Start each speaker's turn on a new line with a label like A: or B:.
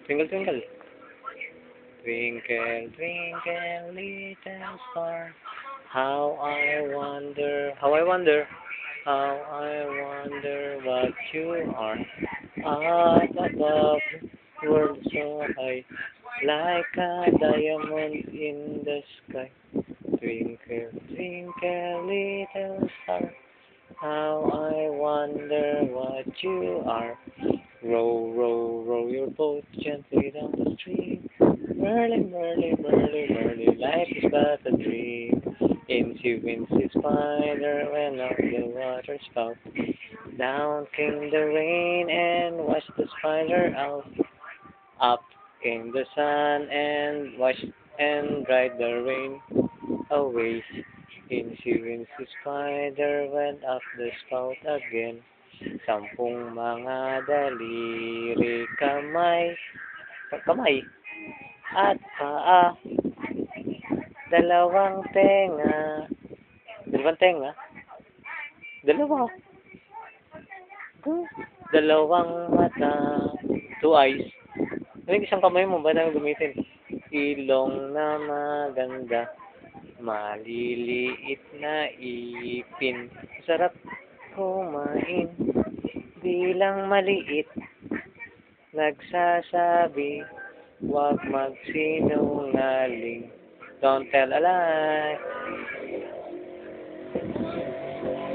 A: Twinkle, twinkle. Twinkle, twinkle, little star. How I wonder, how I wonder what you are. Up above, world so high, like a diamond in the sky. Twinkle, twinkle, little star. How I wonder what you are. Row, row, row your boat gently down the stream. Merrily, merrily, merrily, merrily, life is but a dream. Into the spider went up the water spout. Down came the rain and washed the spider out. Up came the sun and washed and dried the rain away. Insi spider went up the spout again. Sampung mga daliri, kamay at paa, dalawang tenga, dalawang tenga, dalawa, dalawang mata, two eyes. Ano isang kamay mo ba na gamitin? Ilong na maganda, maliliit na ipin. Sarap kumain, bilang maliit, nagsasabi, huwag magsinungaling. Don't tell a lie.